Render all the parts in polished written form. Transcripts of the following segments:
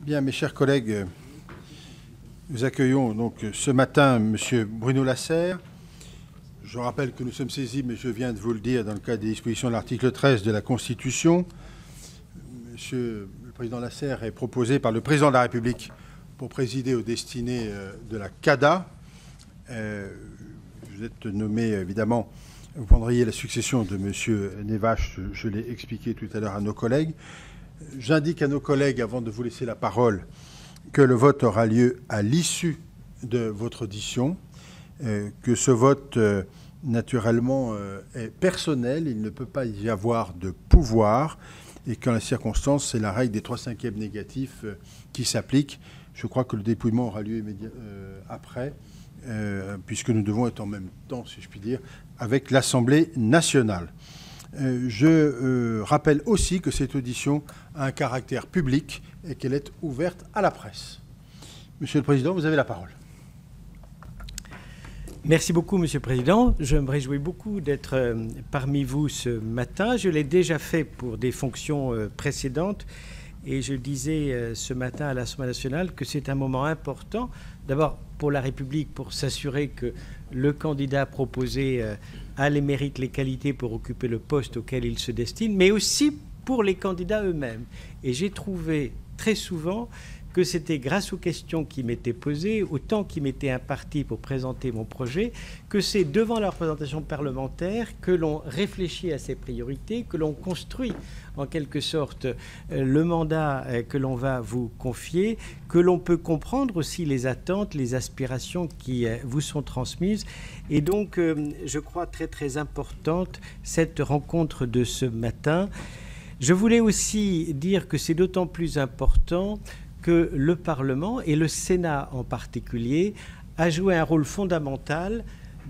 Bien, mes chers collègues, nous accueillons donc ce matin M. Bruno Lasserre. Je rappelle que nous sommes saisis, mais je viens de vous le dire, dans le cadre des dispositions de l'article 13 de la Constitution. Monsieur le Président Lasserre est proposé par le Président de la République pour présider aux destinées de la CADA. Vous êtes nommé, évidemment, vous prendriez la succession de M. Nevache, je l'ai expliqué tout à l'heure à nos collègues. J'indique à nos collègues, avant de vous laisser la parole, que le vote aura lieu à l'issue de votre audition, que ce vote, naturellement, est personnel, il ne peut pas y avoir de pouvoir, et qu'en la circonstance, c'est la règle des 3/5 négatifs qui s'applique. Je crois que le dépouillement aura lieu après, puisque nous devons être en même temps, si je puis dire, avec l'Assemblée nationale. Je rappelle aussi que cette audition a un caractère public et qu'elle est ouverte à la presse. Monsieur le Président, vous avez la parole. Merci beaucoup, Monsieur le Président. Je me réjouis beaucoup d'être parmi vous ce matin. Je l'ai déjà fait pour des fonctions précédentes et je disais ce matin à l'Assemblée nationale que c'est un moment important, d'abord pour la République, pour s'assurer que le candidat proposé a les mérites, les qualités pour occuper le poste auquel il se destine, mais aussi pour les candidats eux-mêmes. Et j'ai trouvé très souvent que c'était grâce aux questions qui m'étaient posées, au temps qui m'était imparti pour présenter mon projet, que c'est devant la représentation parlementaire que l'on réfléchit à ses priorités, que l'on construit en quelque sorte le mandat que l'on va vous confier, que l'on peut comprendre aussi les attentes, les aspirations qui vous sont transmises. Et donc, je crois très importante cette rencontre de ce matin. Je voulais aussi dire que c'est d'autant plus important que le Parlement, et le Sénat en particulier, a joué un rôle fondamental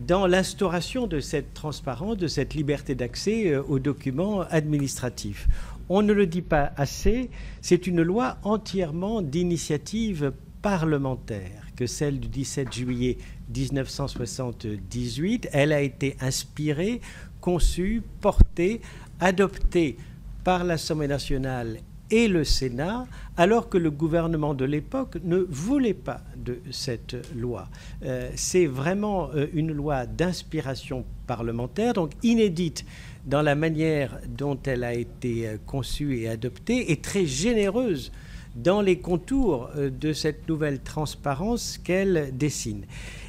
dans l'instauration de cette transparence, de cette liberté d'accès aux documents administratifs. On ne le dit pas assez, c'est une loi entièrement d'initiative parlementaire, que celle du 17 juillet 1978. Elle a été inspirée, conçue, portée, adoptée par l'Assemblée nationale et le Sénat, alors que le gouvernement de l'époque ne voulait pas de cette loi. C'est vraiment une loi d'inspiration parlementaire, donc inédite dans la manière dont elle a été conçue et adoptée, et très généreuse dans les contours de cette nouvelle transparence qu'elle dessine.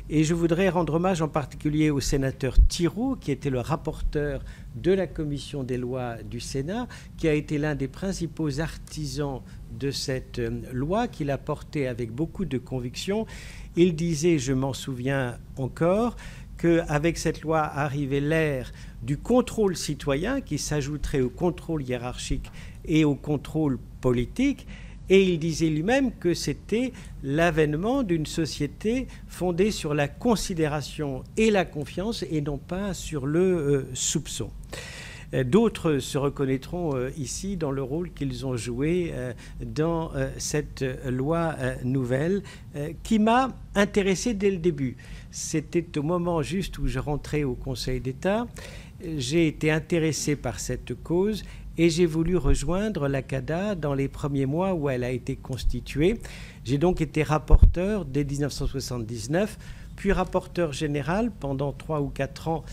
Et je voudrais rendre hommage en particulier au sénateur Thiroux, qui était le rapporteur de la commission des lois du Sénat, qui a été l'un des principaux artisans de cette loi, qu'il a portée avec beaucoup de conviction. Il disait, je m'en souviens encore, qu'avec cette loi arrivait l'ère du contrôle citoyen qui s'ajouterait au contrôle hiérarchique et au contrôle politique. Et il disait lui-même que c'était l'avènement d'une société fondée sur la considération et la confiance et non pas sur le soupçon. D'autres se reconnaîtront ici dans le rôle qu'ils ont joué dans cette loi nouvelle qui m'a intéressé dès le début. C'était au moment juste où je rentrais au Conseil d'État. J'ai été intéressé par cette cause et j'ai voulu rejoindre la CADA dans les premiers mois où elle a été constituée. J'ai donc été rapporteur dès 1979, puis rapporteur général pendant 3 ou 4 ans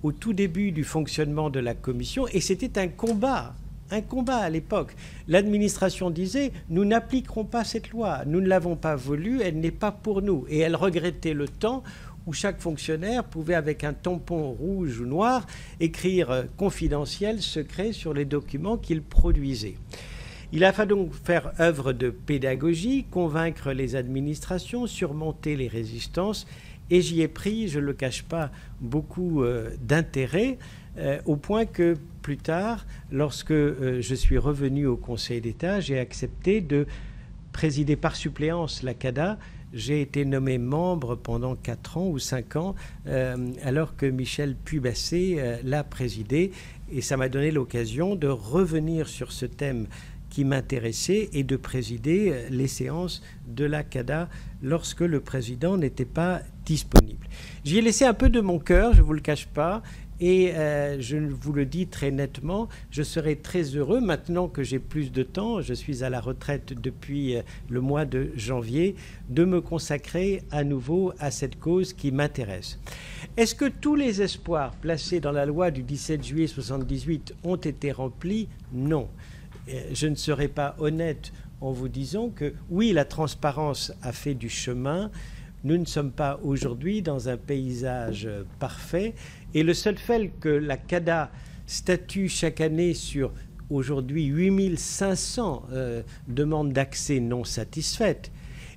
au tout début du fonctionnement de la commission. Et c'était un combat à l'époque. L'administration disait « Nous n'appliquerons pas cette loi, nous ne l'avons pas voulu, elle n'est pas pour nous ». Et elle regrettait le temps où chaque fonctionnaire pouvait, avec un tampon rouge ou noir, écrire « confidentiel, secret » sur les documents qu'il produisait. Il a fallu donc faire œuvre de pédagogie, convaincre les administrations, surmonter les résistances, et j'y ai pris, je ne le cache pas, beaucoup d'intérêt, au point que plus tard, lorsque je suis revenu au Conseil d'État, j'ai accepté de présider par suppléance la CADA. J'ai été nommé membre pendant 4 ans ou 5 ans, alors que Michel Pubassé l'a présidé. Et ça m'a donné l'occasion de revenir sur ce thème qui m'intéressait et de présider les séances de la CADA lorsque le président n'était pas disponible. J'y ai laissé un peu de mon cœur, je ne vous le cache pas, Et je vous le dis très nettement, je serai très heureux, maintenant que j'ai plus de temps, je suis à la retraite depuis le mois de janvier, de me consacrer à nouveau à cette cause qui m'intéresse. Est-ce que tous les espoirs placés dans la loi du 17 juillet 1978 ont été remplis? Non. Je ne serai pas honnête en vous disant que oui, la transparence a fait du chemin. Nous ne sommes pas aujourd'hui dans un paysage parfait. Et le seul fait que la CADA statue chaque année sur aujourd'hui 8500 demandes d'accès non satisfaites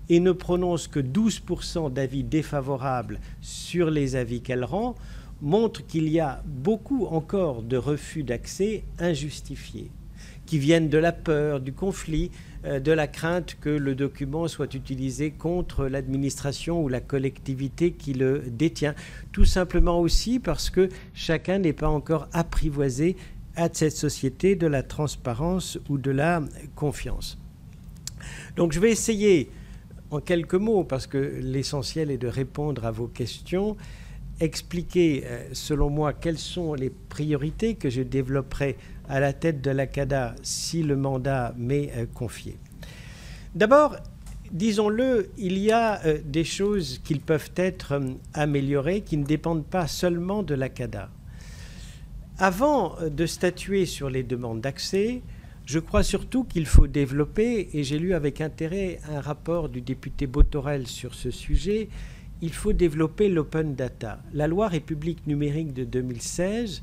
et ne prononce que 12% d'avis défavorables sur les avis qu'elle rend, montre qu'il y a beaucoup encore de refus d'accès injustifiés, qui viennent de la peur, du conflit, de la crainte que le document soit utilisé contre l'administration ou la collectivité qui le détient. Tout simplement aussi parce que chacun n'est pas encore apprivoisé à cette société de la transparence ou de la confiance. Donc je vais essayer, en quelques mots, parce que l'essentiel est de répondre à vos questions, expliquer, selon moi, quelles sont les priorités que je développerai à la tête de la CADA si le mandat m'est confié. D'abord, disons-le, il y a des choses qui peuvent être améliorées, qui ne dépendent pas seulement de la CADA. Avant de statuer sur les demandes d'accès, je crois surtout qu'il faut développer, et j'ai lu avec intérêt un rapport du député Botorel sur ce sujet, il faut développer l'open data. La loi République numérique de 2016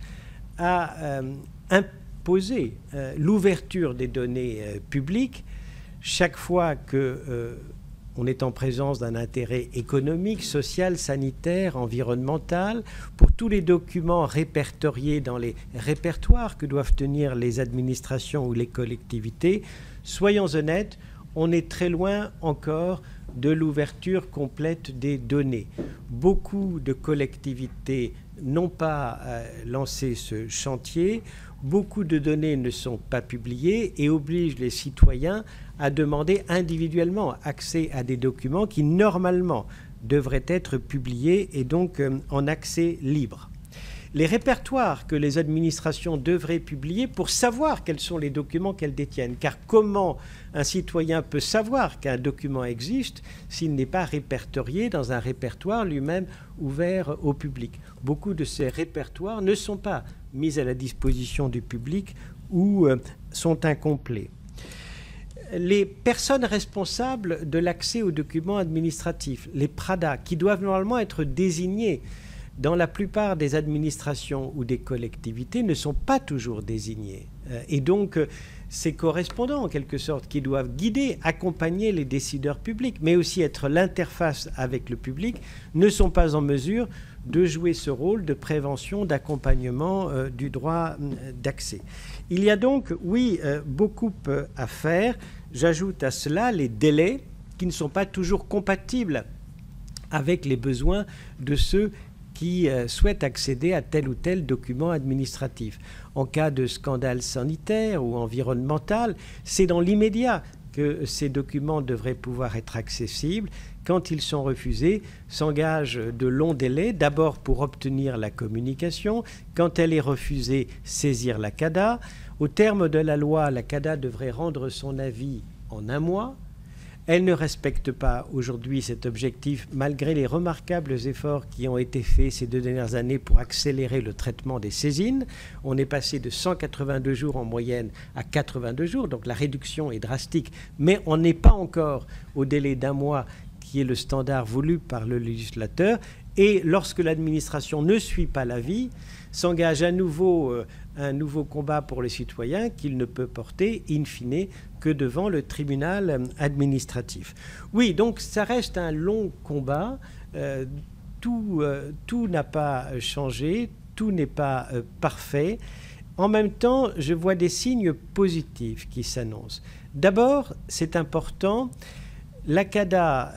a imposé l'ouverture des données publiques chaque fois qu'on est en présence d'un intérêt économique, social, sanitaire, environnemental, pour tous les documents répertoriés dans les répertoires que doivent tenir les administrations ou les collectivités. Soyons honnêtes, on est très loin encore de l'ouverture complète des données. Beaucoup de collectivités n'ont pas lancé ce chantier, beaucoup de données ne sont pas publiées et obligent les citoyens à demander individuellement accès à des documents qui normalement devraient être publiés et donc en accès libre. Les répertoires que les administrations devraient publier pour savoir quels sont les documents qu'elles détiennent. Car comment un citoyen peut savoir qu'un document existe s'il n'est pas répertorié dans un répertoire lui-même ouvert au public? Beaucoup de ces répertoires ne sont pas mis à la disposition du public ou sont incomplets. Les personnes responsables de l'accès aux documents administratifs, les PRADA, qui doivent normalement être désignées dans la plupart des administrations ou des collectivités, ne sont pas toujours désignés. Et donc, ces correspondants, en quelque sorte, qui doivent guider, accompagner les décideurs publics, mais aussi être l'interface avec le public, ne sont pas en mesure de jouer ce rôle de prévention, d'accompagnement du droit d'accès. Il y a donc, oui, beaucoup à faire. J'ajoute à cela les délais qui ne sont pas toujours compatibles avec les besoins de ceux qui souhaitent accéder à tel ou tel document administratif. En cas de scandale sanitaire ou environnemental, c'est dans l'immédiat que ces documents devraient pouvoir être accessibles. Quand ils sont refusés, s'engagent de longs délais, d'abord pour obtenir la communication. Quand elle est refusée, saisir la CADA. Au terme de la loi, la CADA devrait rendre son avis en 1 mois. Elle ne respecte pas aujourd'hui cet objectif, malgré les remarquables efforts qui ont été faits ces 2 dernières années pour accélérer le traitement des saisines. On est passé de 182 jours en moyenne à 82 jours, donc la réduction est drastique, mais on n'est pas encore au délai d'1 mois qui est le standard voulu par le législateur. Et lorsque l'administration ne suit pas l'avis, s'engage à nouveau un nouveau combat pour les citoyens qu'il ne peut porter, in fine, que devant le tribunal administratif. Oui, donc ça reste un long combat. Tout n'a pas changé, tout n'est pas parfait. En même temps, je vois des signes positifs qui s'annoncent. D'abord, c'est important, la CADA,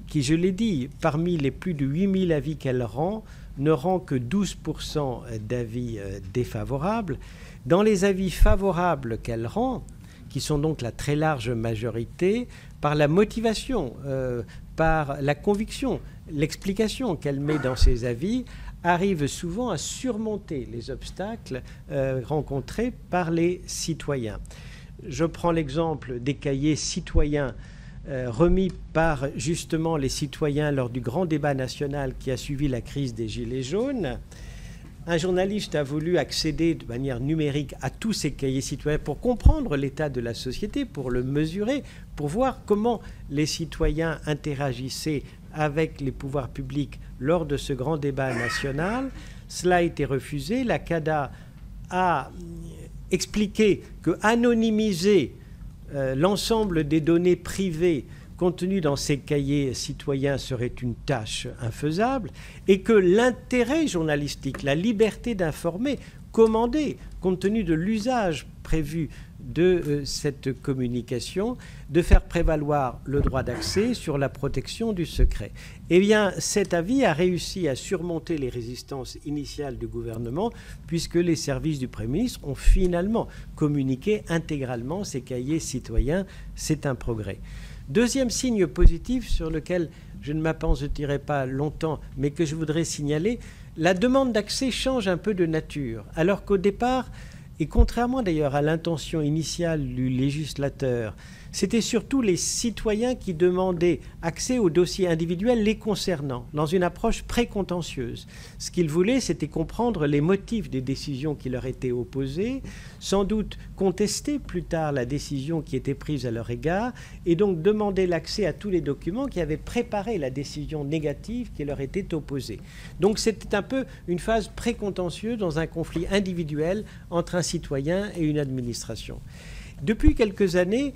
qui, je l'ai dit, parmi les plus de 8000 avis qu'elle rend, ne rend que 12% d'avis défavorables. Dans les avis favorables qu'elle rend, qui sont donc la très large majorité, par la motivation, par la conviction, l'explication qu'elle met dans ses avis, arrive souvent à surmonter les obstacles rencontrés par les citoyens. Je prends l'exemple des cahiers citoyens remis par justement les citoyens lors du grand débat national qui a suivi la crise des Gilets jaunes. Un journaliste a voulu accéder de manière numérique à tous ces cahiers citoyens pour comprendre l'état de la société, pour le mesurer, pour voir comment les citoyens interagissaient avec les pouvoirs publics lors de ce grand débat national. Cela a été refusé. La CADA a expliqué que anonymiser l'ensemble des données privées contenues dans ces cahiers citoyens serait une tâche infaisable et que l'intérêt journalistique, la liberté d'informer, commandait, compte tenu de l'usage prévu de cette communication, de faire prévaloir le droit d'accès sur la protection du secret. Eh bien, cet avis a réussi à surmonter les résistances initiales du gouvernement puisque les services du Premier ministre ont finalement communiqué intégralement ces cahiers citoyens. C'est un progrès. Deuxième signe positif sur lequel je ne m'appesantirai pas longtemps, mais que je voudrais signaler, la demande d'accès change un peu de nature, alors qu'au départ, et contrairement d'ailleurs à l'intention initiale du législateur, c'était surtout les citoyens qui demandaient accès aux dossiers individuels les concernant, dans une approche précontentieuse. Ce qu'ils voulaient, c'était comprendre les motifs des décisions qui leur étaient opposées, sans doute contester plus tard la décision qui était prise à leur égard, et donc demander l'accès à tous les documents qui avaient préparé la décision négative qui leur était opposée. Donc c'était un peu une phase précontentieuse dans un conflit individuel entre un citoyen et une administration. Depuis quelques années,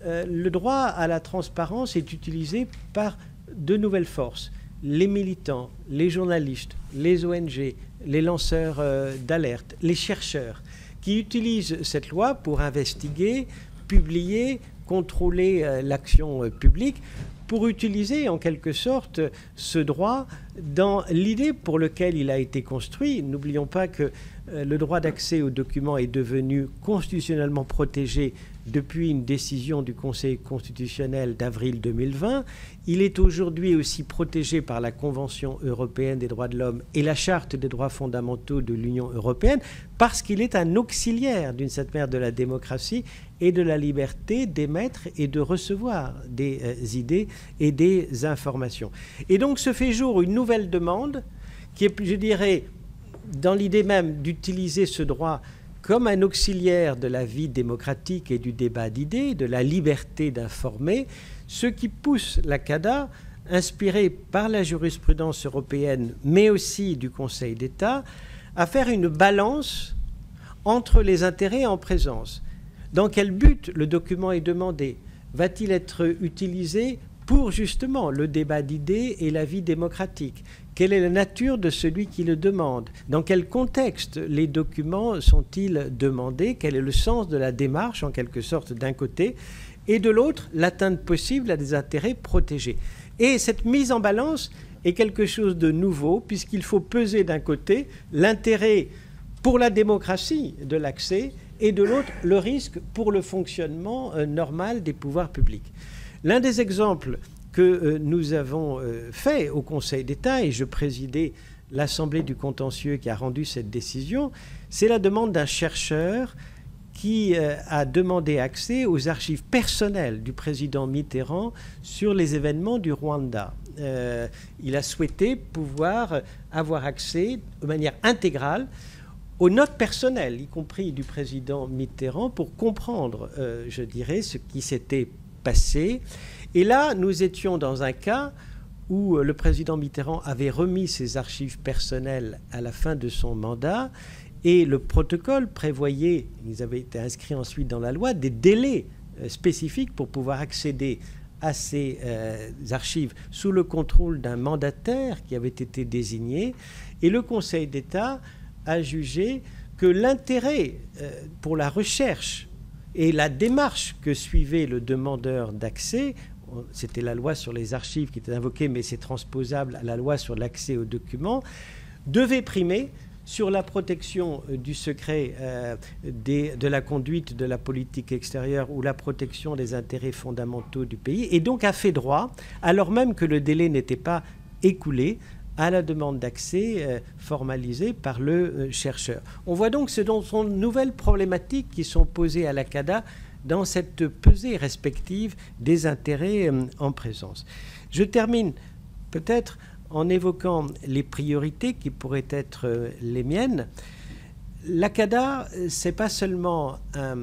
le droit à la transparence est utilisé par de nouvelles forces. Les militants, les journalistes, les ONG, les lanceurs d'alerte, les chercheurs, qui utilisent cette loi pour investiguer, publier, contrôler l'action publique, pour utiliser en quelque sorte ce droit dans l'idée pour laquelle il a été construit. N'oublions pas que le droit d'accès aux documents est devenu constitutionnellement protégé depuis une décision du Conseil constitutionnel d'avril 2020. Il est aujourd'hui aussi protégé par la Convention européenne des droits de l'homme et la Charte des droits fondamentaux de l'Union européenne parce qu'il est un auxiliaire d'une certaine manière de la démocratie et de la liberté d'émettre et de recevoir des idées et des informations. Et donc se fait jour une nouvelle demande qui est, je dirais, dans l'idée même d'utiliser ce droit comme un auxiliaire de la vie démocratique et du débat d'idées, de la liberté d'informer, ce qui pousse la CADA, inspirée par la jurisprudence européenne, mais aussi du Conseil d'État, à faire une balance entre les intérêts en présence. Dans quel but le document est demandé? Va-t-il être utilisé pour justement le débat d'idées et la vie démocratique? Quelle est la nature de celui qui le demande? Dans quel contexte les documents sont-ils demandés? Quel est le sens de la démarche, en quelque sorte, d'un côté, et de l'autre, l'atteinte possible à des intérêts protégés? Et cette mise en balance est quelque chose de nouveau, puisqu'il faut peser d'un côté l'intérêt pour la démocratie de l'accès, et de l'autre, le risque pour le fonctionnement normal des pouvoirs publics. L'un des exemples que nous avons fait au Conseil d'État, et je présidais l'Assemblée du contentieux qui a rendu cette décision, c'est la demande d'un chercheur qui a demandé accès aux archives personnelles du président Mitterrand sur les événements du Rwanda. Il a souhaité pouvoir avoir accès de manière intégrale aux notes personnelles, y compris du président Mitterrand, pour comprendre, je dirais, ce qui s'était passé. Et là, nous étions dans un cas où le président Mitterrand avait remis ses archives personnelles à la fin de son mandat et le protocole prévoyait, ils avaient été inscrits ensuite dans la loi, des délais spécifiques pour pouvoir accéder à ces archives sous le contrôle d'un mandataire qui avait été désigné. Et le Conseil d'État a jugé que l'intérêt pour la recherche et la démarche que suivait le demandeur d'accès, c'était la loi sur les archives qui était invoquée, mais c'est transposable à la loi sur l'accès aux documents, devait primer sur la protection du secret de la conduite de la politique extérieure ou la protection des intérêts fondamentaux du pays, et donc a fait droit, alors même que le délai n'était pas écoulé, à la demande d'accès formalisée par le chercheur. On voit donc ce sont de nouvelles problématiques qui sont posées à la CADA dans cette pesée respective des intérêts en présence. Je termine peut-être en évoquant les priorités qui pourraient être les miennes. La CADA, ce n'est pas seulement un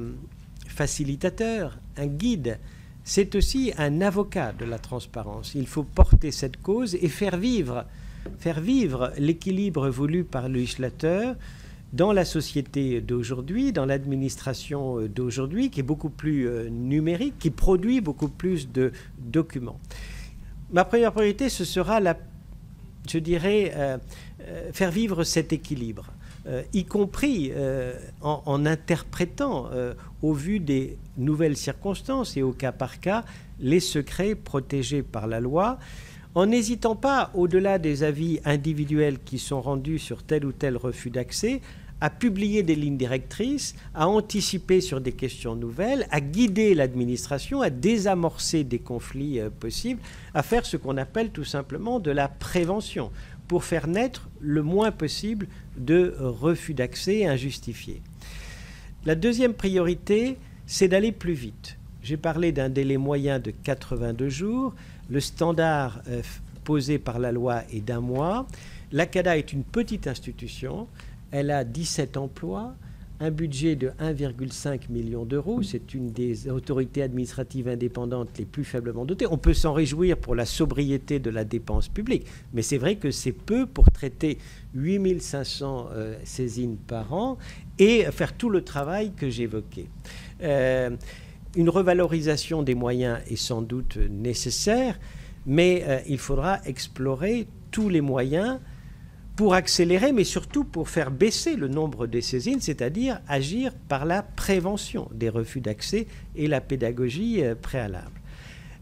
facilitateur, un guide, c'est aussi un avocat de la transparence. Il faut porter cette cause et faire vivre l'équilibre voulu par le législateur dans la société d'aujourd'hui, dans l'administration d'aujourd'hui, qui est beaucoup plus numérique, qui produit beaucoup plus de documents. Ma première priorité, ce sera, je dirais, faire vivre cet équilibre. Y compris en interprétant, au vu des nouvelles circonstances et au cas par cas, les secrets protégés par la loi, en n'hésitant pas, au-delà des avis individuels qui sont rendus sur tel ou tel refus d'accès, à publier des lignes directrices, à anticiper sur des questions nouvelles, à guider l'administration, à désamorcer des conflits possibles, à faire ce qu'on appelle tout simplement de la prévention, pour faire naître le moins possible de refus d'accès injustifiés. La deuxième priorité, c'est d'aller plus vite. J'ai parlé d'un délai moyen de 82 jours. Le standard posé par la loi est d'1 mois. La CADA est une petite institution. Elle a 17 emplois, un budget de 1,5 million d'euros. C'est une des autorités administratives indépendantes les plus faiblement dotées. On peut s'en réjouir pour la sobriété de la dépense publique, mais c'est vrai que c'est peu pour traiter 8500 saisines par an et faire tout le travail que j'évoquais. Une revalorisation des moyens est sans doute nécessaire, mais il faudra explorer tous les moyens pour accélérer, mais surtout pour faire baisser le nombre des saisines, c'est-à-dire agir par la prévention des refus d'accès et la pédagogie préalable.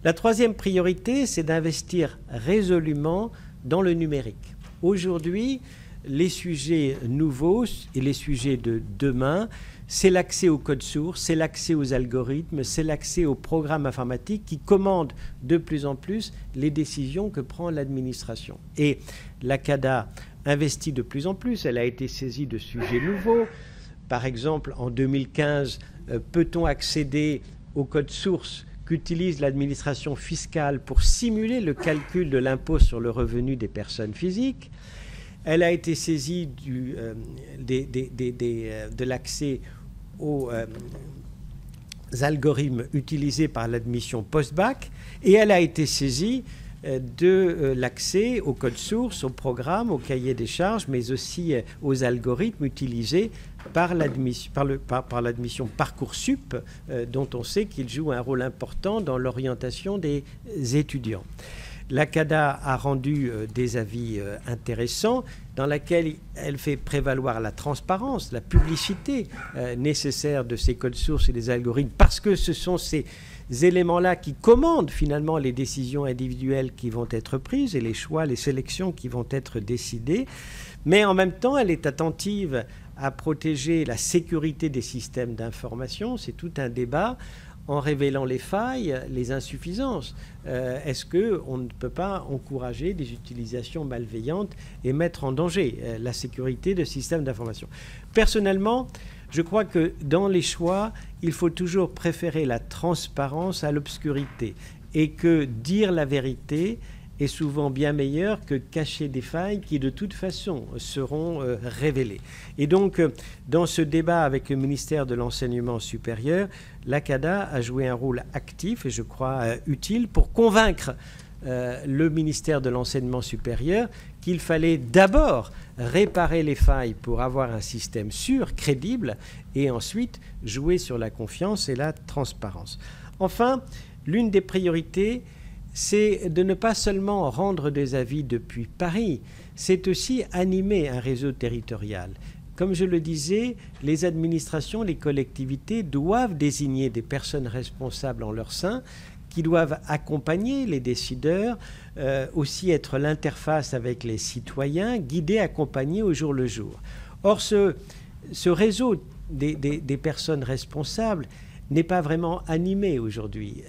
La troisième priorité, c'est d'investir résolument dans le numérique. Aujourd'hui, les sujets nouveaux et les sujets de demain, c'est l'accès au code source, c'est l'accès aux algorithmes, c'est l'accès aux programmes informatiques qui commandent de plus en plus les décisions que prend l'administration. Et la CADA investit de plus en plus, elle a été saisie de sujets nouveaux. Par exemple, en 2015, peut-on accéder au code source qu'utilise l'administration fiscale pour simuler le calcul de l'impôt sur le revenu des personnes physiques? Elle a été saisie de l'accès aux algorithmes utilisés par l'admission post-bac, et elle a été saisie de l'accès au code source, au programme, au cahier des charges, mais aussi aux algorithmes utilisés par l'admission Parcoursup, dont on sait qu'il joue un rôle important dans l'orientation des étudiants. La CADA a rendu des avis intéressants dans lesquels elle fait prévaloir la transparence, la publicité nécessaire de ces codes sources et des algorithmes, parce que ce sont ces éléments-là qui commandent finalement les décisions individuelles qui vont être prises et les choix, les sélections qui vont être décidées. Mais en même temps, elle est attentive à protéger la sécurité des systèmes d'information. C'est tout un débat en révélant les failles, les insuffisances. Est-ce qu'on ne peut pas encourager des utilisations malveillantes et mettre en danger la sécurité de systèmes d'information? Personnellement, je crois que dans les choix, il faut toujours préférer la transparence à l'obscurité, et que dire la vérité est souvent bien meilleur que cacher des failles qui de toute façon seront révélées. Et donc, dans ce débat avec le ministère de l'Enseignement supérieur, la CADA a joué un rôle actif et je crois utile pour convaincre le ministère de l'Enseignement supérieur qu'il fallait d'abord réparer les failles pour avoir un système sûr, crédible, et ensuite jouer sur la confiance et la transparence. Enfin, l'une des priorités, c'est de ne pas seulement rendre des avis depuis Paris, c'est aussi animer un réseau territorial. Comme je le disais, les administrations, les collectivités doivent désigner des personnes responsables en leur sein qui doivent accompagner les décideurs, aussi être l'interface avec les citoyens, guider, accompagner au jour le jour. Or, ce réseau des personnes responsables n'est pas vraiment animé aujourd'hui.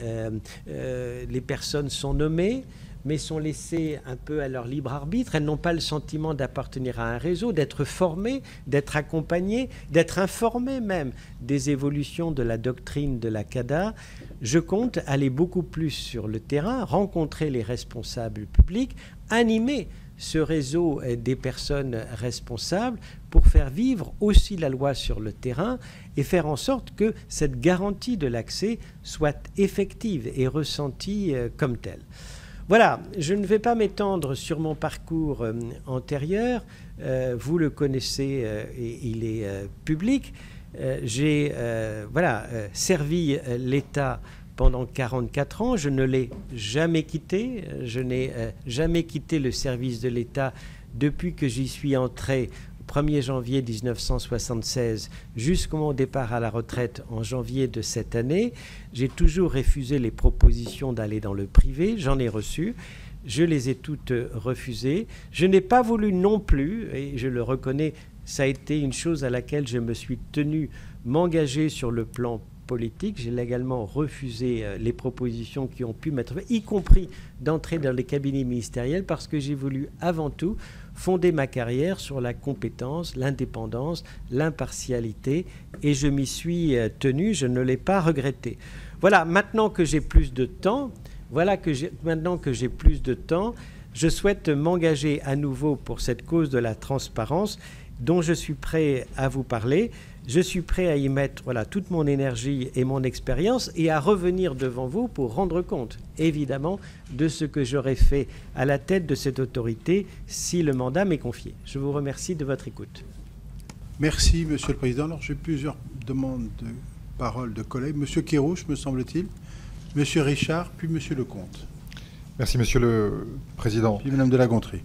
Les personnes sont nommées, mais sont laissées un peu à leur libre arbitre. Elles n'ont pas le sentiment d'appartenir à un réseau, d'être formées, d'être accompagnées, d'être informées même des évolutions de la doctrine de la CADA. Je compte aller beaucoup plus sur le terrain, rencontrer les responsables publics, animer ce réseau des personnes responsables pour faire vivre aussi la loi sur le terrain et faire en sorte que cette garantie de l'accès soit effective et ressentie comme telle. Voilà, je ne vais pas m'étendre sur mon parcours antérieur. Vous le connaissez et il est public. J'ai servi l'État pendant 44 ans. Je ne l'ai jamais quitté. Je n'ai jamais quitté le service de l'État depuis que j'y suis entré au 1er janvier 1976 jusqu'au mon départ à la retraite en janvier de cette année. J'ai toujours refusé les propositions d'aller dans le privé. J'en ai reçu. Je les ai toutes refusées. Je n'ai pas voulu non plus, et je le reconnais, ça a été une chose à laquelle je me suis tenu m'engager sur le plan politique. J'ai également refusé les propositions qui ont pu m'être faites, y compris d'entrer dans les cabinets ministériels, parce que j'ai voulu avant tout fonder ma carrière sur la compétence, l'indépendance, l'impartialité, et je m'y suis tenu, je ne l'ai pas regretté. Voilà, maintenant que j'ai plus de temps, je souhaite m'engager à nouveau pour cette cause de la transparence dont je suis prêt à vous parler. Je suis prêt à y mettre toute mon énergie et mon expérience et à revenir devant vous pour rendre compte, évidemment, de ce que j'aurais fait à la tête de cette autorité si le mandat m'est confié. Je vous remercie de votre écoute. Merci, Monsieur le Président. Alors, j'ai plusieurs demandes de parole de collègues. Monsieur Kerrouche, me semble-t-il, Monsieur Richard, puis Monsieur Lecomte. Merci, Monsieur le Président. Puis Madame de La Gontrie.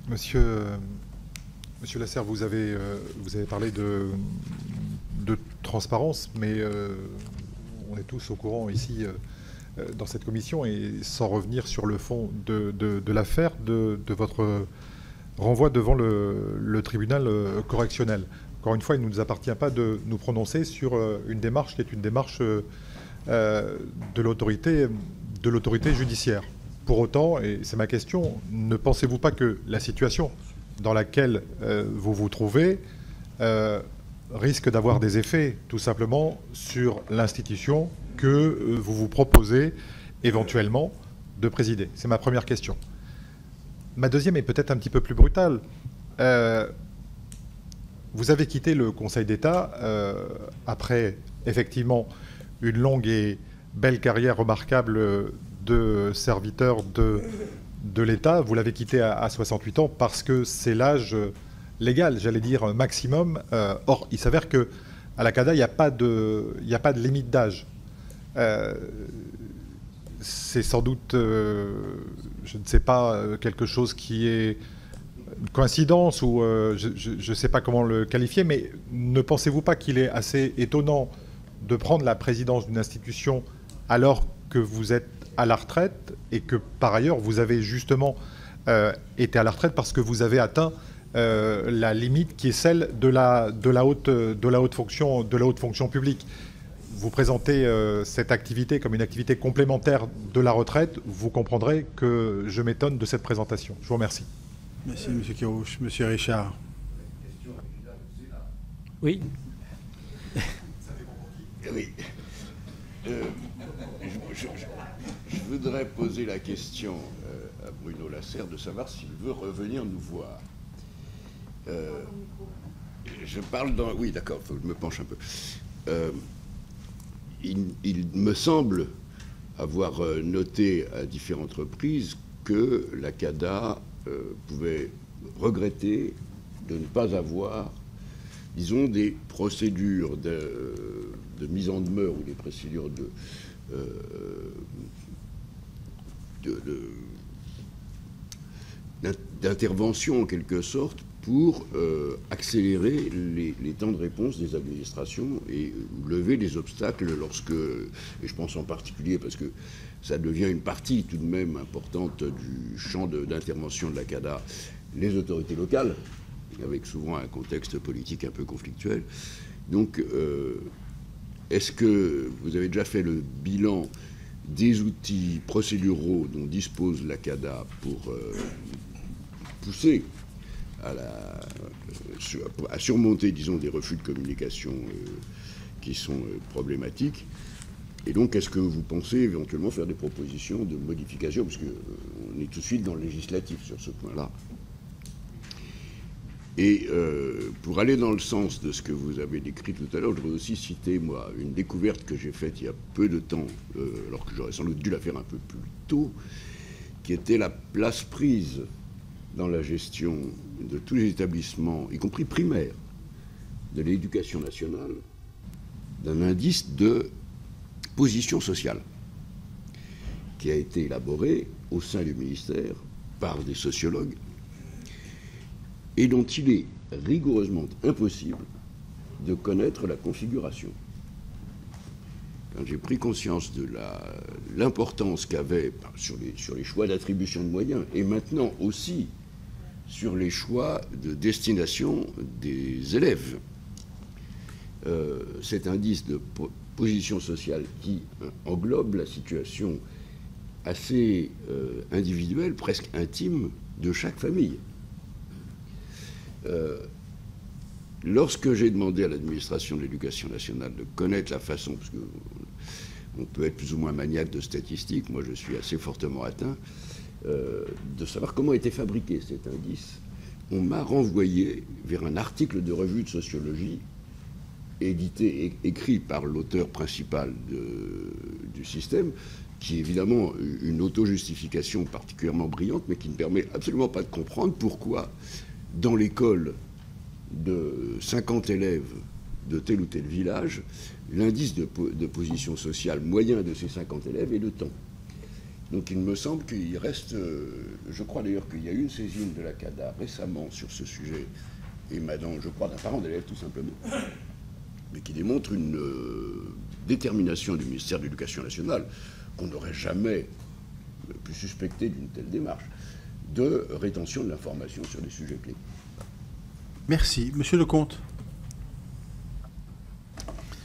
Monsieur Lasserre, vous avez parlé de transparence, mais on est tous au courant ici dans cette commission, et sans revenir sur le fond de l'affaire, de votre renvoi devant le tribunal correctionnel. Encore une fois, il ne nous appartient pas de nous prononcer sur une démarche qui est une démarche de l'autorité judiciaire. Pour autant, et c'est ma question, ne pensez-vous pas que la situation dans laquelle vous vous trouvez risque d'avoir des effets tout simplement sur l'institution que vous vous proposez éventuellement de présider? C'est ma première question. Ma deuxième est peut-être un petit peu plus brutale. Vous avez quitté le Conseil d'État après effectivement une longue et belle carrière remarquable de serviteur de l'État. Vous l'avez quitté à 68 ans parce que c'est l'âge légal, j'allais dire maximum. Or, il s'avère qu'à la CADA, il n'y a pas de limite d'âge. C'est sans doute, je ne sais pas, quelque chose qui est une coïncidence ou je ne sais pas comment le qualifier, mais ne pensez-vous pas qu'il est assez étonnant de prendre la présidence d'une institution alors que vous êtes à la retraite et que par ailleurs vous avez justement été à la retraite parce que vous avez atteint la limite qui est celle de la haute fonction publique? Vous présentez cette activité comme une activité complémentaire de la retraite. Vous comprendrez que je m'étonne de cette présentation. Je vous remercie. Merci, M. Kerrouche. M. Richard. Oui. Oui. Je voudrais poser la question à Bruno Lasserre de savoir s'il veut revenir nous voir. Je parle dans... Oui, d'accord, il faut que je me penche un peu. Il me semble avoir noté à différentes reprises que la CADA pouvait regretter de ne pas avoir, disons, des procédures de mise en demeure ou des procédures d'intervention en quelque sorte pour accélérer les temps de réponse des administrations et lever les obstacles lorsque, et je pense en particulier parce que ça devient une partie tout de même importante du champ d'intervention de la CADA, les autorités locales, avec souvent un contexte politique un peu conflictuel. Donc, est-ce que vous avez déjà fait le bilan des outils procéduraux dont dispose la CADA pour pousser à surmonter, disons, des refus de communication qui sont problématiques. Et donc, est-ce que vous pensez éventuellement faire des propositions de modification, parce qu'on est tout de suite dans le législatif sur ce point-là. Et pour aller dans le sens de ce que vous avez décrit tout à l'heure, je voudrais aussi citer, moi, une découverte que j'ai faite il y a peu de temps, alors que j'aurais sans doute dû la faire un peu plus tôt, qui était la place prise dans la gestion de tous les établissements, y compris primaires, de l'éducation nationale, d'un indice de position sociale qui a été élaboré au sein du ministère par des sociologues et dont il est rigoureusement impossible de connaître la configuration. Quand j'ai pris conscience de l'importance qu'avait sur les choix d'attribution de moyens, et maintenant aussi sur les choix de destination des élèves, cet indice de position sociale qui englobe la situation assez individuelle, presque intime, de chaque famille. Lorsque j'ai demandé à l'administration de l'éducation nationale de connaître la façon, parce qu'on peut être plus ou moins maniaque de statistiques, moi je suis assez fortement atteint, de savoir comment était fabriqué cet indice, on m'a renvoyé vers un article de revue de sociologie écrit par l'auteur principal du système, qui est évidemment une auto-justification particulièrement brillante, mais qui ne permet absolument pas de comprendre pourquoi, dans l'école de 50 élèves de tel ou tel village, l'indice de position sociale moyen de ces 50 élèves est de temps. Donc il me semble qu'il reste... je crois d'ailleurs qu'il y a eu une saisine de la CADA récemment sur ce sujet, émanant, je crois, d'un parent d'élève tout simplement, mais qui démontre une détermination du ministère de l'Éducation nationale qu'on n'aurait jamais pu suspecter d'une telle démarche, de rétention de l'information sur des sujets clés. Merci. Monsieur Lecomte.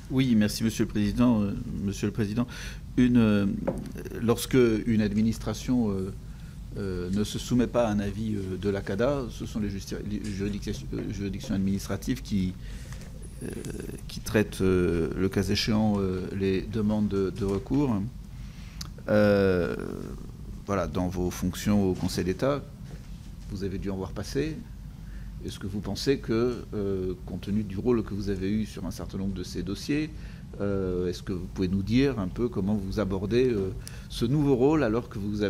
Oui, merci Monsieur le Président. Monsieur le Président, lorsque une administration ne se soumet pas à un avis de la CADA, ce sont les juridictions administratives qui traitent, le cas échéant, les demandes de recours. Voilà, dans vos fonctions au Conseil d'État, vous avez dû en voir passer. Est-ce que vous pensez que, compte tenu du rôle que vous avez eu sur un certain nombre de ces dossiers, est-ce que vous pouvez nous dire un peu comment vous abordez ce nouveau rôle alors que vous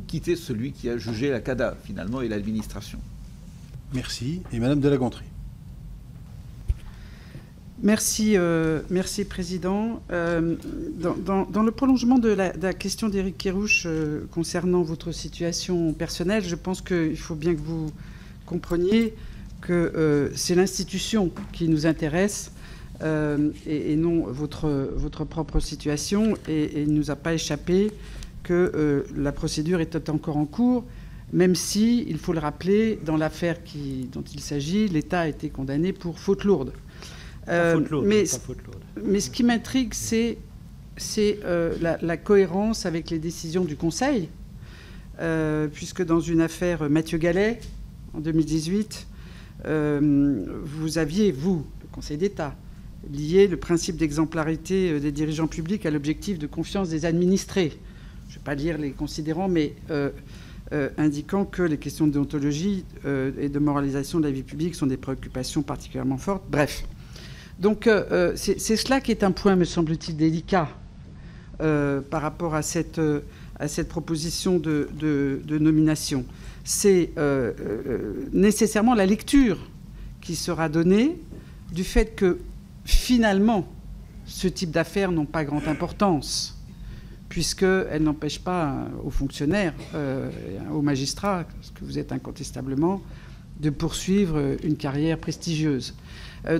quittez celui qui a jugé la CADA, finalement, et l'administration? Merci. Et Madame de La Gontrie. Merci, merci Président. Dans le prolongement de la question d'Éric Kerrouche concernant votre situation personnelle, je pense qu'il faut bien que vous compreniez que c'est l'institution qui nous intéresse et non votre propre situation. Et il ne nous a pas échappé que la procédure était encore en cours, même si, il faut le rappeler, dans l'affaire dont il s'agit, l'État a été condamné pour faute lourde. Mais ce qui m'intrigue, c'est la cohérence avec les décisions du Conseil, puisque dans une affaire Mathieu Gallet, en 2018, vous aviez, le Conseil d'État, lié le principe d'exemplarité des dirigeants publics à l'objectif de confiance des administrés. Je ne vais pas lire les considérants, mais indiquant que les questions de déontologie et de moralisation de la vie publique sont des préoccupations particulièrement fortes. Bref. Donc c'est cela qui est un point, me semble-t-il, délicat par rapport à cette proposition de nomination. C'est nécessairement la lecture qui sera donnée du fait que, finalement, ce type d'affaires n'ont pas grande importance, puisqu'elles n'empêchent pas aux fonctionnaires, aux magistrats, parce que vous êtes incontestablement, de poursuivre une carrière prestigieuse.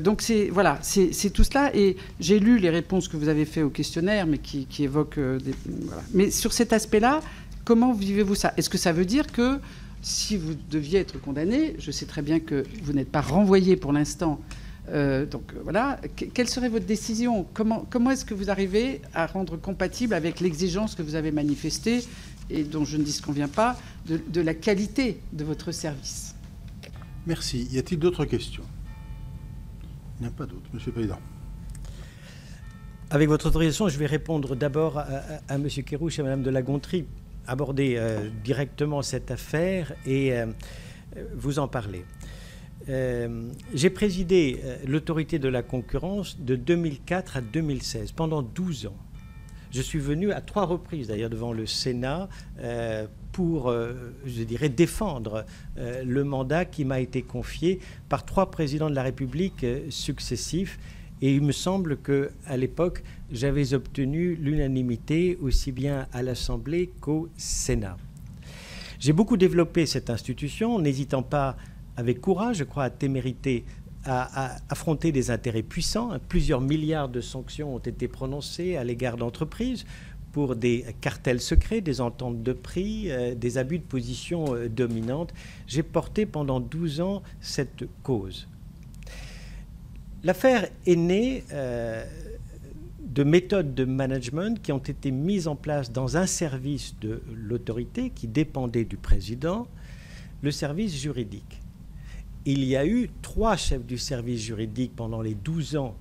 Donc voilà, c'est tout cela. Et j'ai lu les réponses que vous avez faites au questionnaire, mais qui évoquent voilà. Mais sur cet aspect-là, comment vivez-vous ça? Est-ce que ça veut dire que si vous deviez être condamné, je sais très bien que vous n'êtes pas renvoyé pour l'instant Donc voilà, quelle serait votre décision? Comment est-ce que vous arrivez à rendre compatible avec l'exigence que vous avez manifestée et dont je ne disconviens pas de la qualité de votre service? Merci. Y a-t-il d'autres questions? Il n'y en a pas d'autres, Monsieur le Président. Avec votre autorisation, je vais répondre d'abord à M. Kerrouche et à Mme de La Gontrie, aborder directement cette affaire et vous en parler. J'ai présidé l'autorité de la concurrence de 2004 à 2016, pendant 12 ans. Je suis venu à 3 reprises, d'ailleurs, devant le Sénat pour, je dirais, défendre le mandat qui m'a été confié par 3 présidents de la République successifs. Et il me semble qu'à l'époque, j'avais obtenu l'unanimité aussi bien à l'Assemblée qu'au Sénat. J'ai beaucoup développé cette institution, n'hésitant pas avec courage, je crois, à témérité, à affronter des intérêts puissants. Plusieurs milliards de sanctions ont été prononcées à l'égard d'entreprises pour des cartels secrets, des ententes de prix, des abus de position dominante. J'ai porté pendant 12 ans cette cause. L'affaire est née de méthodes de management qui ont été mises en place dans un service de l'autorité qui dépendait du président, le service juridique. Il y a eu 3 chefs du service juridique pendant les 12 ans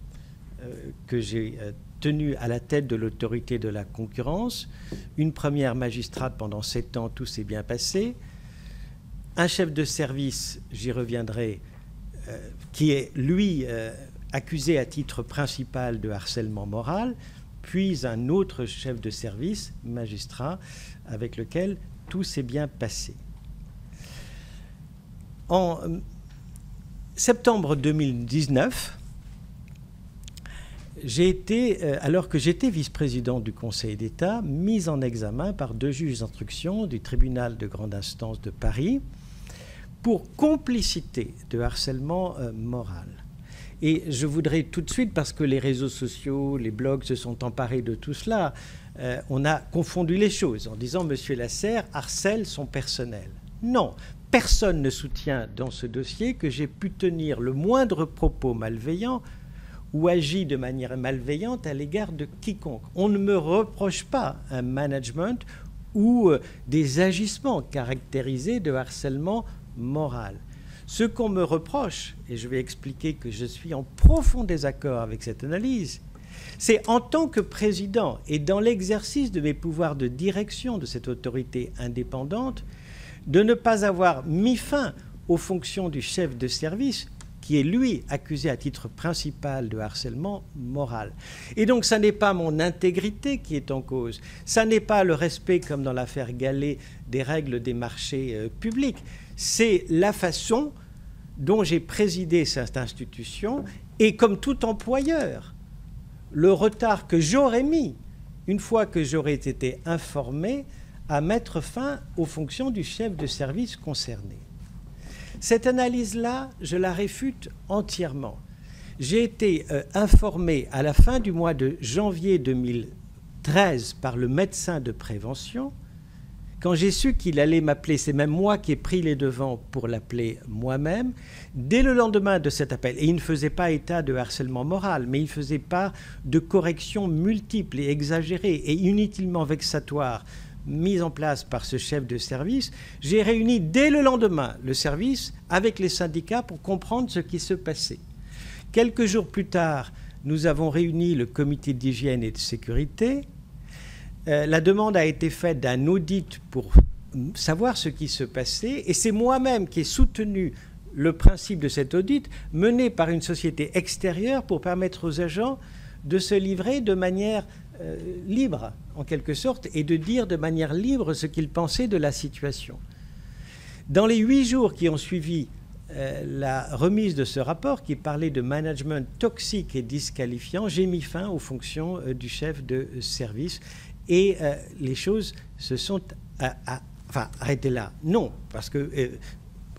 que j'ai tenu à la tête de l'autorité de la concurrence, une première magistrate pendant 7 ans, tout s'est bien passé, un chef de service, j'y reviendrai, qui est, lui, accusé à titre principal de harcèlement moral, puis un autre chef de service, magistrat, avec lequel tout s'est bien passé. En septembre 2019, j'ai été, alors que j'étais vice-président du Conseil d'État, mis en examen par 2 juges d'instruction du tribunal de grande instance de Paris pour complicité de harcèlement moral. Et je voudrais tout de suite, parce que les réseaux sociaux, les blogs se sont emparés de tout cela, on a confondu les choses en disant « Monsieur Lasserre harcèle son personnel ». Non, personne ne soutient dans ce dossier que j'ai pu tenir le moindre propos malveillant ou agi de manière malveillante à l'égard de quiconque. On ne me reproche pas un management ou des agissements caractérisés de harcèlement moral. Ce qu'on me reproche, et je vais expliquer que je suis en profond désaccord avec cette analyse, c'est en tant que président et dans l'exercice de mes pouvoirs de direction de cette autorité indépendante, de ne pas avoir mis fin aux fonctions du chef de service qui est, lui, accusé à titre principal de harcèlement moral. Et donc, ça n'est pas mon intégrité qui est en cause. Ça n'est pas le respect, comme dans l'affaire Gallet, des règles des marchés publics. C'est la façon dont j'ai présidé cette institution et, comme tout employeur, le retard que j'aurais mis, une fois que j'aurais été informé, à mettre fin aux fonctions du chef de service concerné. Cette analyse-là, je la réfute entièrement. J'ai été informé à la fin du mois de janvier 2013 par le médecin de prévention. Quand j'ai su qu'il allait m'appeler, c'est même moi qui ai pris les devants pour l'appeler moi-même, dès le lendemain de cet appel. Et il ne faisait pas état de harcèlement moral, mais il faisait part de corrections multiples et exagérées et inutilement vexatoires mises en place par ce chef de service. J'ai réuni dès le lendemain le service avec les syndicats pour comprendre ce qui se passait. Quelques jours plus tard, nous avons réuni le comité d'hygiène et de sécurité. La demande a été faite d'un audit pour savoir ce qui se passait et c'est moi-même qui ai soutenu le principe de cet audit mené par une société extérieure pour permettre aux agents de se livrer de manière libre, en quelque sorte, et de dire de manière libre ce qu'ils pensaient de la situation. Dans les 8 jours qui ont suivi la remise de ce rapport, qui parlait de management toxique et disqualifiant, j'ai mis fin aux fonctions du chef de service et les choses se sont arrêtées là. Non, parce que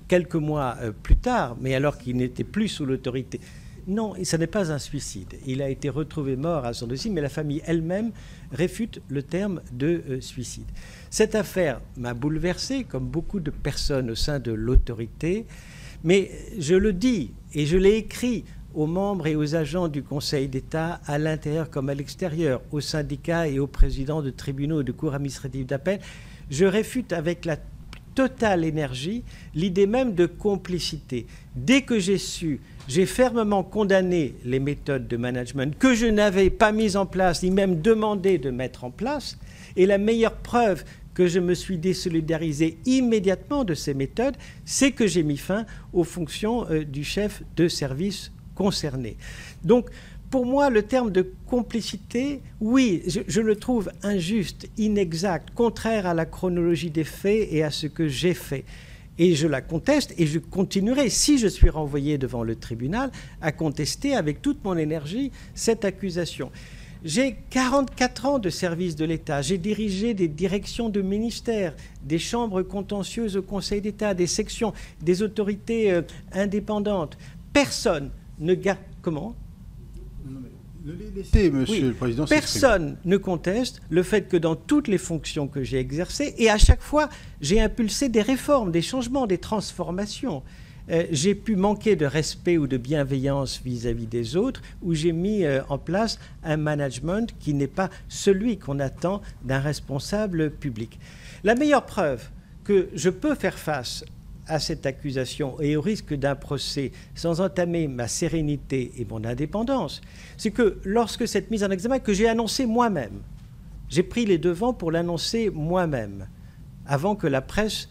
quelques mois plus tard, mais alors qu'il n'était plus sous l'autorité, non, ce n'est pas un suicide. Il a été retrouvé mort à son domicile, mais la famille elle-même réfute le terme de suicide. Cette affaire m'a bouleversé, comme beaucoup de personnes au sein de l'autorité, mais je le dis et je l'ai écrit aux membres et aux agents du Conseil d'État, à l'intérieur comme à l'extérieur, aux syndicats et aux présidents de tribunaux et de cours administratives d'appel. Je réfute avec la totale énergie l'idée même de complicité. Dès que j'ai fermement condamné les méthodes de management que je n'avais pas mises en place, ni même demandé de mettre en place. Et la meilleure preuve que je me suis désolidarisé immédiatement de ces méthodes, c'est que j'ai mis fin aux fonctions du chef de service concerné. Donc, pour moi, le terme de complicité, oui, je le trouve injuste, inexact, contraire à la chronologie des faits et à ce que j'ai fait. Et je la conteste et je continuerai, si je suis renvoyé devant le tribunal, à contester avec toute mon énergie cette accusation. J'ai 44 ans de service de l'État. J'ai dirigé des directions de ministères, des chambres contentieuses au Conseil d'État, des sections, des autorités indépendantes. Personne ne garde... Comment ? Laissez, Monsieur le Président. Personne ne conteste le fait que dans toutes les fonctions que j'ai exercées, et à chaque fois, j'ai impulsé des réformes, des changements, des transformations. J'ai pu manquer de respect ou de bienveillance vis-à-vis des autres, où j'ai mis en place un management qui n'est pas celui qu'on attend d'un responsable public. La meilleure preuve que je peux faire face à cette accusation et au risque d'un procès sans entamer ma sérénité et mon indépendance, c'est que lorsque cette mise en examen que j'ai annoncée moi-même, j'ai pris les devants pour l'annoncer moi-même, avant que la presse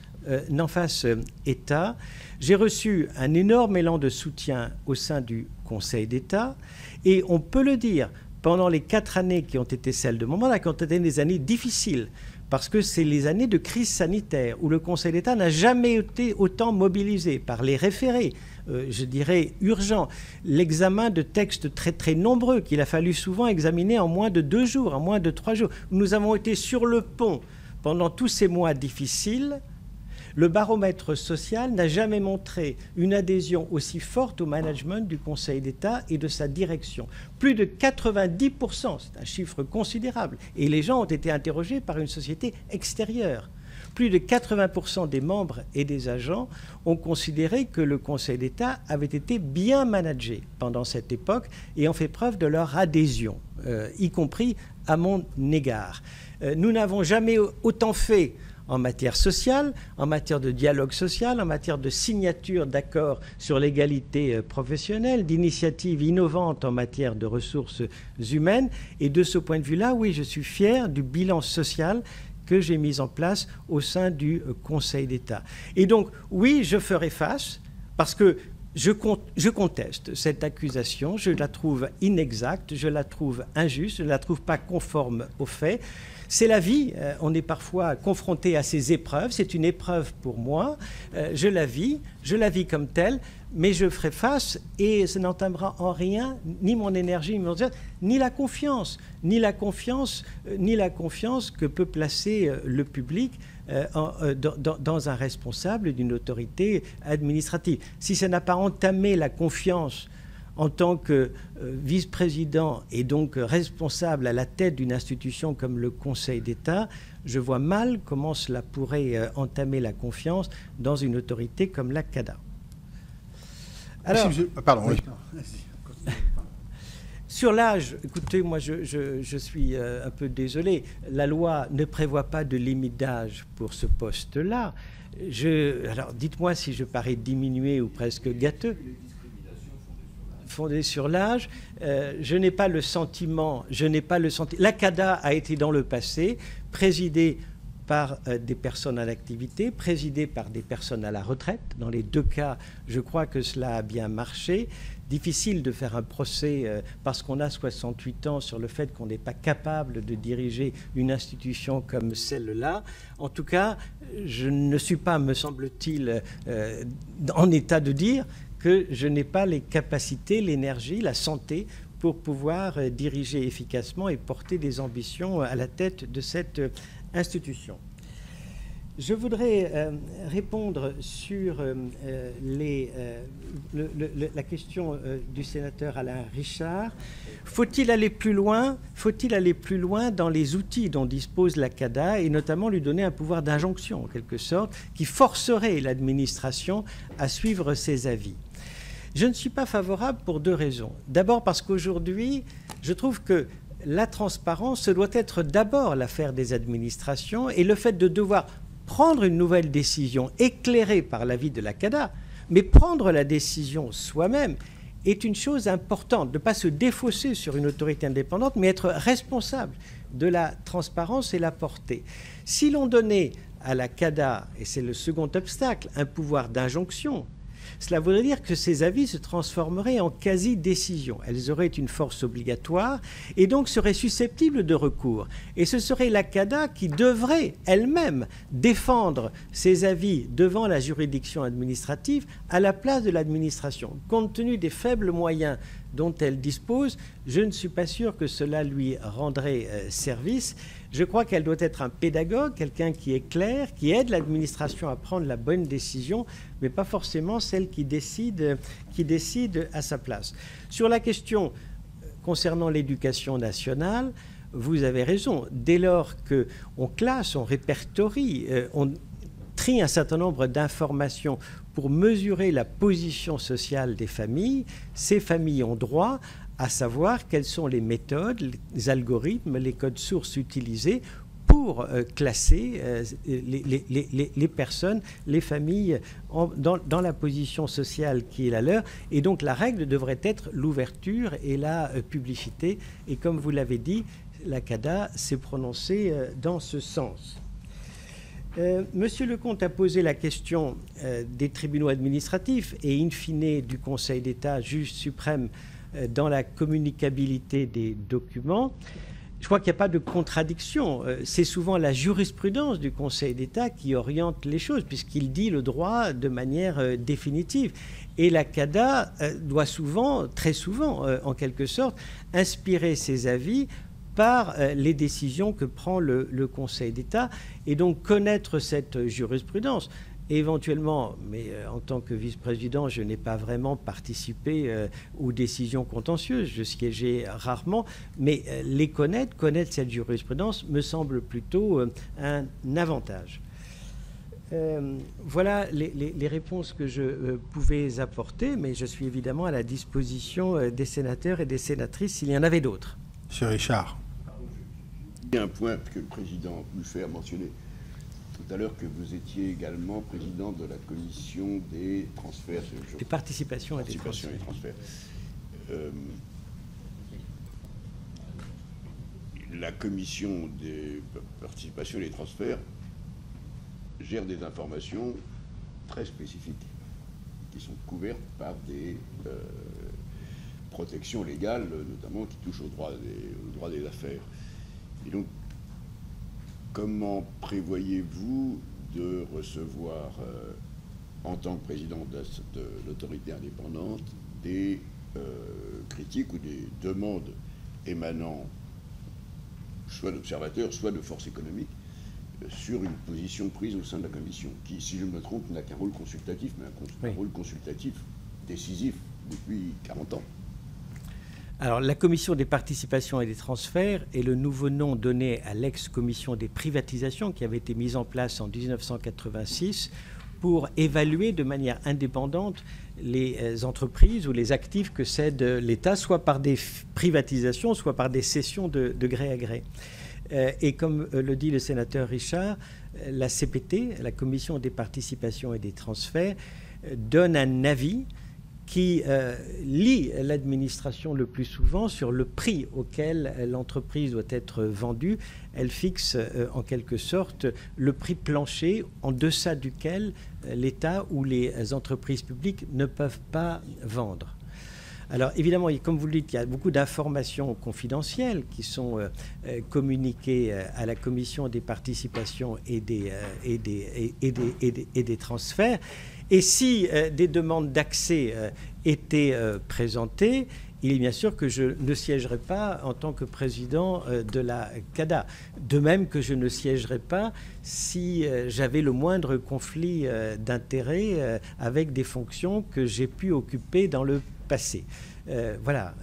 n'en fasse état, j'ai reçu un énorme élan de soutien au sein du Conseil d'État, et on peut le dire, pendant les 4 années qui ont été celles de mon mandat, qui ont été des années difficiles, parce que c'est les années de crise sanitaire où le Conseil d'État n'a jamais été autant mobilisé par les référés, je dirais urgents, l'examen de textes très très nombreux qu'il a fallu souvent examiner en moins de 2 jours, en moins de 3 jours. Nous avons été sur le pont pendant tous ces mois difficiles. Le baromètre social n'a jamais montré une adhésion aussi forte au management du Conseil d'État et de sa direction. Plus de 90%, c'est un chiffre considérable. Et les gens ont été interrogés par une société extérieure. Plus de 80% des membres et des agents ont considéré que le Conseil d'État avait été bien managé pendant cette époque et ont fait preuve de leur adhésion, y compris à mon égard. Nous n'avons jamais autant fait en matière sociale, en matière de dialogue social, en matière de signature d'accords sur l'égalité professionnelle, d'initiatives innovantes en matière de ressources humaines. Et de ce point de vue-là, oui, je suis fier du bilan social que j'ai mis en place au sein du Conseil d'État. Et donc, oui, je ferai face, parce que je conteste cette accusation, je la trouve inexacte, je la trouve injuste, je ne la trouve pas conforme aux faits. C'est la vie, on est parfois confronté à ces épreuves, c'est une épreuve pour moi, je la vis comme telle, mais je ferai face et ça n'entamera en rien ni mon énergie, ni la confiance que peut placer le public dans un responsable d'une autorité administrative. Si ça n'a pas entamé la confiance en tant que vice-président et donc responsable à la tête d'une institution comme le Conseil d'État, je vois mal comment cela pourrait entamer la confiance dans une autorité comme la CADA. Alors, pardon. Oui. Sur l'âge, écoutez, moi je suis un peu désolé, la loi ne prévoit pas de limite d'âge pour ce poste-là. Alors dites-moi si je parais diminué ou presque gâteux. Fondé sur l'âge, je n'ai pas le sentiment, la CADA a été dans le passé présidée par des personnes en activité, présidée par des personnes à la retraite. Dans les 2 cas, je crois que cela a bien marché. Difficile de faire un procès parce qu'on a 68 ans sur le fait qu'on n'est pas capable de diriger une institution comme celle-là. En tout cas, je ne suis pas, me semble-t-il, en état de dire que je n'ai pas les capacités, l'énergie, la santé pour pouvoir diriger efficacement et porter des ambitions à la tête de cette institution. Je voudrais répondre sur la question du sénateur Alain Richard. Faut-il aller plus loin dans les outils dont dispose la CADA et notamment lui donner un pouvoir d'injonction, en quelque sorte, qui forcerait l'administration à suivre ses avis ? Je ne suis pas favorable pour 2 raisons. D'abord parce qu'aujourd'hui, je trouve que la transparence, ce doit être d'abord l'affaire des administrations, et le fait de devoir prendre une nouvelle décision éclairée par l'avis de la CADA, mais prendre la décision soi-même est une chose importante, de ne pas se défausser sur une autorité indépendante, mais être responsable de la transparence et la portée. Si l'on donnait à la CADA, et c'est le second obstacle, un pouvoir d'injonction, cela voudrait dire que ces avis se transformeraient en quasi-décision. Elles auraient une force obligatoire et donc seraient susceptibles de recours. Et ce serait la CADA qui devrait elle-même défendre ses avis devant la juridiction administrative à la place de l'administration. Compte tenu des faibles moyens dont elle dispose, je ne suis pas sûr que cela lui rendrait service. Je crois qu'elle doit être un pédagogue, quelqu'un qui est clair, qui aide l'administration à prendre la bonne décision, mais pas forcément celle qui décide à sa place. Sur la question concernant l'éducation nationale, vous avez raison. Dès lors qu'on classe, on répertorie, on trie un certain nombre d'informations pour mesurer la position sociale des familles, ces familles ont droit à savoir quelles sont les méthodes, les algorithmes, les codes sources utilisés pour classer les personnes, les familles dans la position sociale qui est la leur. Et donc la règle devrait être l'ouverture et la publicité. Et comme vous l'avez dit, la CADA s'est prononcée dans ce sens. Monsieur Lecomte a posé la question des tribunaux administratifs et in fine du Conseil d'État, juge suprême, dans la communicabilité des documents. Je crois qu'il n'y a pas de contradiction. C'est souvent la jurisprudence du Conseil d'État qui oriente les choses, puisqu'il dit le droit de manière définitive. Et la CADA doit souvent, très souvent, en quelque sorte, inspirer ses avis par les décisions que prend le Conseil d'État, et donc connaître cette jurisprudence. Éventuellement, mais en tant que vice-président, je n'ai pas vraiment participé aux décisions contentieuses, je siégeais rarement, mais connaître cette jurisprudence me semble plutôt un avantage. Voilà les réponses que je pouvais apporter, mais je suis évidemment à la disposition des sénateurs et des sénatrices s'il y en avait d'autres. Monsieur Richard. Il y a un point que le président Buffet a mentionné tout à l'heure, que vous étiez également président de la commission des transferts. Des participations et des transferts. La commission des participations et des transferts gère des informations très spécifiques qui sont couvertes par des protections légales, notamment qui touchent au droit des affaires. Et donc, comment prévoyez-vous de recevoir, en tant que président de l'autorité indépendante, des critiques ou des demandes émanant soit d'observateurs, soit de forces économiques, sur une position prise au sein de la commission, qui, si je me trompe, n'a qu'un rôle consultatif, mais un rôle consultatif décisif depuis 40 ans. Alors, la commission des participations et des transferts est le nouveau nom donné à l'ex-commission des privatisations qui avait été mise en place en 1986 pour évaluer de manière indépendante les entreprises ou les actifs que cède l'État, soit par des privatisations, soit par des cessions de gré à gré. Et comme le dit le sénateur Richard, la CPT, la commission des participations et des transferts, donne un avis qui lie l'administration le plus souvent sur le prix auquel l'entreprise doit être vendue. Elle fixe en quelque sorte le prix plancher en deçà duquel l'État ou les entreprises publiques ne peuvent pas vendre. Alors évidemment, comme vous le dites, il y a beaucoup d'informations confidentielles qui sont communiquées à la commission des participations et des transferts. Et si des demandes d'accès étaient présentées, il est bien sûr que je ne siégerai pas en tant que président de la CADA. De même que je ne siégerai pas si j'avais le moindre conflit d'intérêts avec des fonctions que j'ai pu occuper dans le passé. Voilà.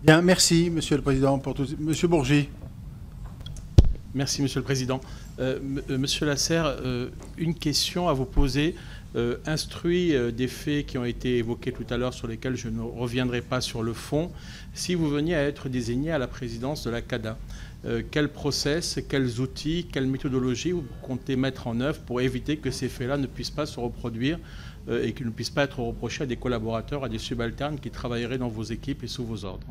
Bien, merci, Monsieur le Président, pour tout. Monsieur Bourgi. Merci, Monsieur le Président. Monsieur Lasserre, une question à vous poser. Instruit des faits qui ont été évoqués tout à l'heure, sur lesquels je ne reviendrai pas sur le fond, si vous veniez à être désigné à la présidence de la CADA, quel process, quels outils, quelle méthodologie vous comptez mettre en œuvre pour éviter que ces faits-là ne puissent pas se reproduire et qu'ils ne puissent pas être reprochés à des collaborateurs, à des subalternes qui travailleraient dans vos équipes et sous vos ordres?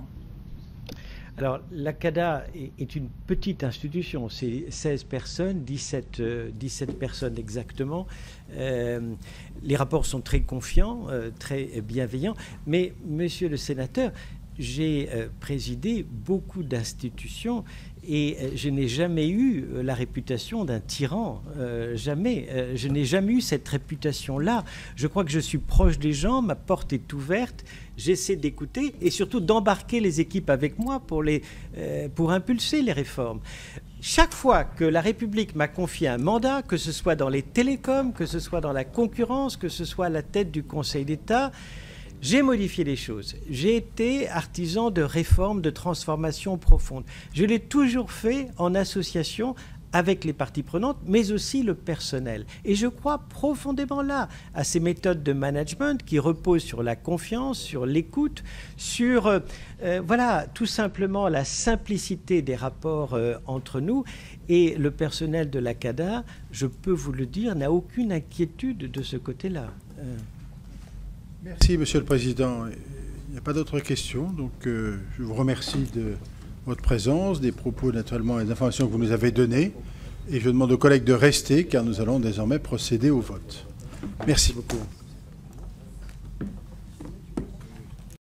Alors, la CADA est une petite institution, c'est 16 personnes, 17 personnes exactement. Les rapports sont très confiants, très bienveillants, mais, monsieur le sénateur, j'ai présidé beaucoup d'institutions et je n'ai jamais eu la réputation d'un tyran, jamais. Je n'ai jamais eu cette réputation-là. Je crois que je suis proche des gens, ma porte est ouverte, j'essaie d'écouter et surtout d'embarquer les équipes avec moi pour impulser les réformes. Chaque fois que la République m'a confié un mandat, que ce soit dans les télécoms, que ce soit dans la concurrence, que ce soit à la tête du Conseil d'État, j'ai modifié les choses. J'ai été artisan de réformes, de transformations profondes. Je l'ai toujours fait en association avec les parties prenantes, mais aussi le personnel. Et je crois profondément là à ces méthodes de management qui reposent sur la confiance, sur l'écoute, sur voilà, tout simplement la simplicité des rapports entre nous. Et le personnel de la CADA, je peux vous le dire, n'a aucune inquiétude de ce côté-là. Merci, Monsieur le Président. Il n'y a pas d'autres questions, donc je vous remercie de votre présence, des propos naturellement et des informations que vous nous avez données. Et je demande aux collègues de rester, car nous allons désormais procéder au vote. Merci beaucoup.